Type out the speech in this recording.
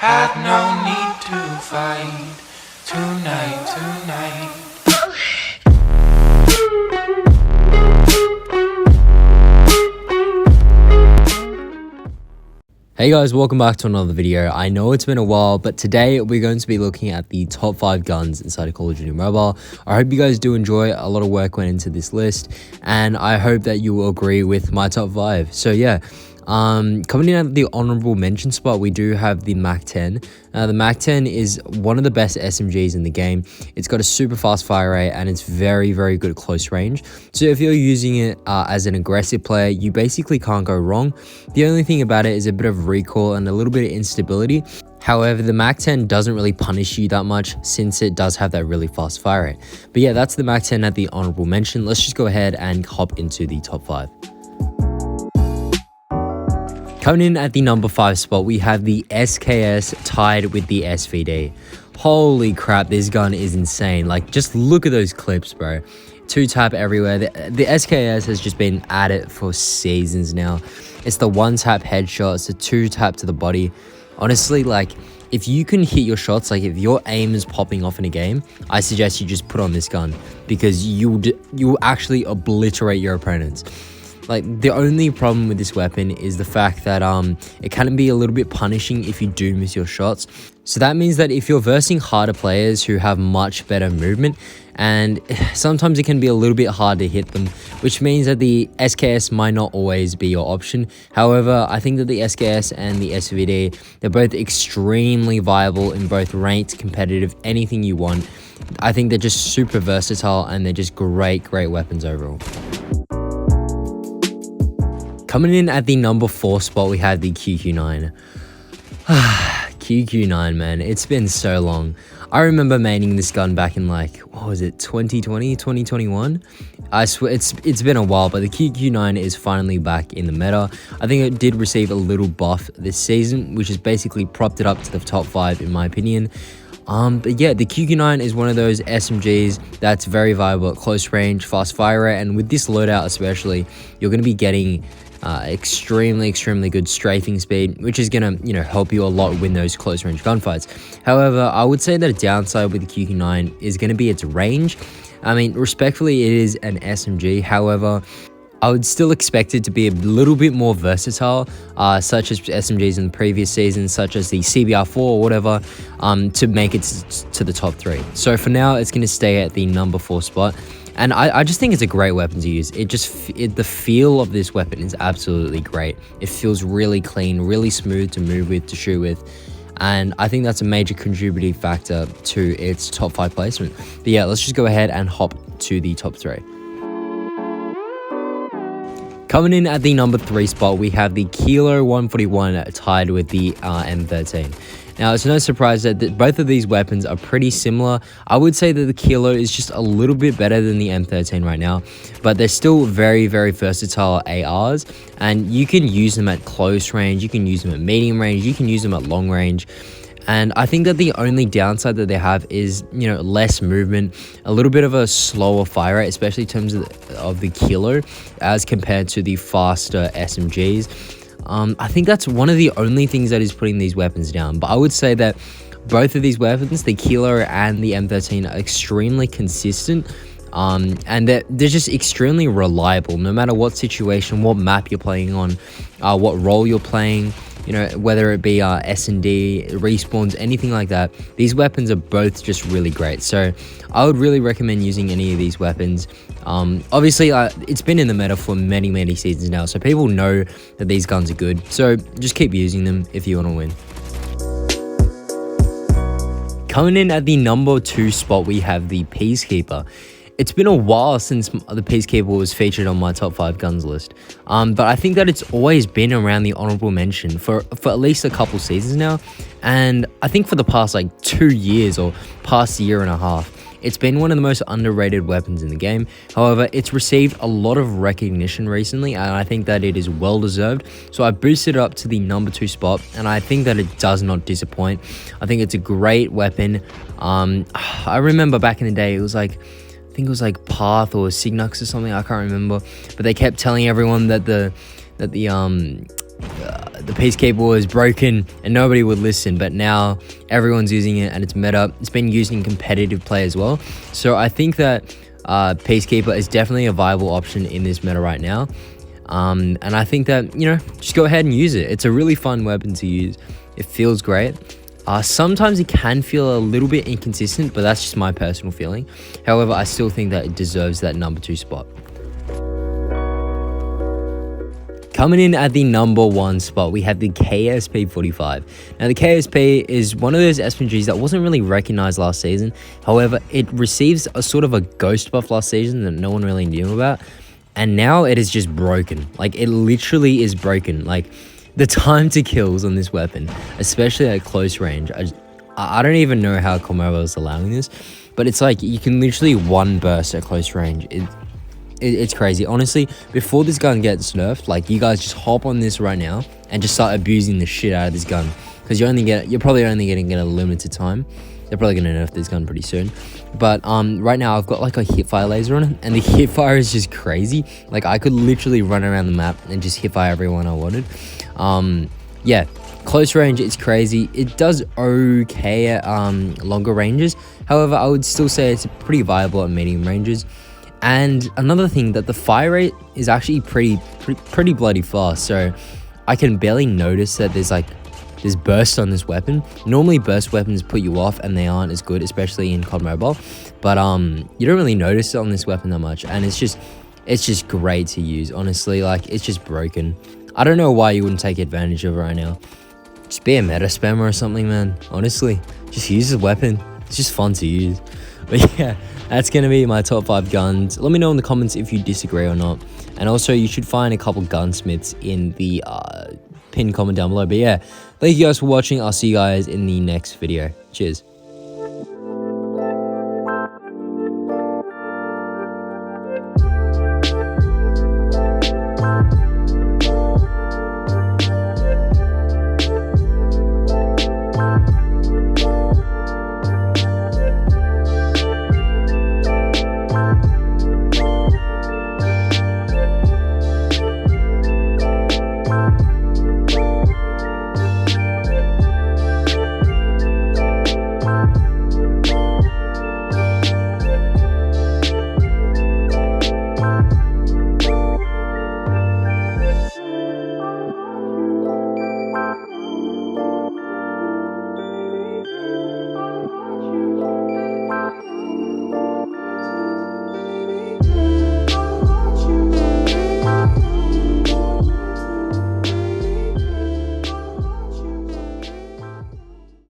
Had no need to fight tonight. Hey guys, welcome back to another video. I know it's been a while, but today we're going to be looking at the top 5 guns inside of Call of Duty Mobile. I hope you guys do enjoy. A lot of work went into this list, and I hope that you will agree with my top 5. So yeah, coming in at the honorable mention spot, we do have the MAC-10. The MAC-10 is one of the best SMGs in the game. It's got a super fast fire rate, and it's very, very good at close range. So if you're using it as an aggressive player, you basically can't go wrong. The only thing about it is a bit of recoil and a little bit of instability. However, the MAC-10 doesn't really punish you that much since it does have that really fast fire rate. But yeah, that's the MAC-10 at the honorable mention. Let's just go ahead and hop into the top 5. Coming in at the number 5 spot, we have the SKS tied with the SVD. Holy crap, this gun is insane. Like, just look at those clips, bro. 2-tap everywhere. The SKS has just been at it for seasons now. It's the 1-tap headshot, it's a 2-tap to the body. Honestly, like, if you can hit your shots, like if your aim is popping off in a game, I suggest you just put on this gun because you'll actually obliterate your opponents. Like, the only problem with this weapon is the fact that it can be a little bit punishing if you do miss your shots. So that means that if you're versing harder players who have much better movement, and sometimes it can be a little bit hard to hit them, which means that the SKS might not always be your option. However, I think that the SKS and the SVD, they're both extremely viable in both ranked, competitive, anything you want. I think they're just super versatile, and they're just great weapons overall. Coming in at the number 4 spot, we have the QQ9. QQ9, man, it's been so long. I remember maining this gun back in, like, what was it, 2020, 2021? I swear, it's been a while, but the QQ9 is finally back in the meta. I think it did receive a little buff this season, which has basically propped it up to the top 5 in my opinion. But yeah, the QQ9 is one of those SMGs that's very viable at close range, fast fire rate, and with this loadout especially, you're going to be getting extremely good strafing speed, which is gonna help you a lot win those close range gunfights. However, I would say that a downside with the QQ9 is going to be its range. I mean, respectfully, it is an SMG. However, I would still expect it to be a little bit more versatile, such as SMGs in the previous seasons, such as the CBR4 or whatever, to make it to the top 3. So for now, it's going to stay at the number 4 spot. And I just think it's a great weapon to use. The feel of this weapon is absolutely great. It feels really clean, really smooth to move with, to shoot with. And I think that's a major contributing factor to its top 5 placement. But yeah, let's just go ahead and hop to the top 3. Coming in at the number 3 spot, we have the Kilo 141 tied with the M13. Now, it's no surprise that both of these weapons are pretty similar. I would say that the Kilo is just a little bit better than the M13 right now, but they're still very versatile ARs, and you can use them at close range, you can use them at medium range, you can use them at long range. And I think that the only downside that they have is, less movement, a little bit of a slower fire rate, especially in terms of the Kilo as compared to the faster SMGs. I think that's one of the only things that is putting these weapons down. But I would say that both of these weapons, the Kilo and the M13, are extremely consistent. And they're just extremely reliable, no matter what situation, what map you're playing on, what role you're playing, whether it be S&D, respawns, anything like that. These weapons are both just really great. So I would really recommend using any of these weapons. Obviously, it's been in the meta for many seasons now, so people know that these guns are good. So just keep using them if you want to win. Coming in at the number 2 spot, we have the Peacekeeper. It's been a while since the Peacekeeper was featured on my top 5 guns list, but I think that it's always been around the honorable mention for at least a couple seasons now, and I think for the past 2 years or past year and a half, it's been one of the most underrated weapons in the game. However, it's received a lot of recognition recently, and I think that it is well deserved. So I boosted it up to the number 2 spot, and I think that it does not disappoint. I think it's a great weapon. I remember back in the day, it was like, I think it was like Path or Cygnux or something, I can't remember, but they kept telling everyone that the the Peacekeeper was broken and nobody would listen, but now everyone's using it and it's meta. It's been used in competitive play as well. So I think that Peacekeeper is definitely a viable option in this meta right now. And I think that, you know, just go ahead and use it. It's a really fun weapon to use. It feels great. Sometimes it can feel a little bit inconsistent, but that's just my personal feeling. However, I still think that it deserves that number 2 spot. Coming in at the number 1 spot, we have the KSP-45. Now, the KSP is one of those SPGs that wasn't really recognized last season. However, it receives a sort of a ghost buff last season that no one really knew about. And now it is just broken. Like, it literally is broken. Like, the time to kills on this weapon, especially at close range, I don't even know how COD Mobile is allowing this, but it's like you can literally one burst at close range. It's crazy. Honestly, before this gun gets nerfed, like, you guys just hop on this right now and just start abusing the shit out of this gun, because you're probably only getting it a limited time. They're probably gonna nerf this gun pretty soon. But right now I've got like a hipfire laser on it, and the hipfire is just crazy. Like, I could literally run around the map and just hipfire everyone I wanted. Yeah, close range, it's crazy. It does okay at longer ranges. However, I would still say it's pretty viable at medium ranges. And another thing, that the fire rate is actually pretty bloody fast. So I can barely notice that there's burst on this weapon. Normally burst weapons put you off and they aren't as good, especially in COD Mobile. But you don't really notice it on this weapon that much, and it's just great to use. Honestly, like, it's just broken. I don't know why you wouldn't take advantage of it right now. Just be a meta spammer or something, man. Honestly, just use the weapon. It's just fun to use. But yeah, that's going to be my top 5 guns. Let me know in the comments if you disagree or not. And also, you should find a couple gunsmiths in the pinned comment down below. But yeah, thank you guys for watching. I'll see you guys in the next video. Cheers.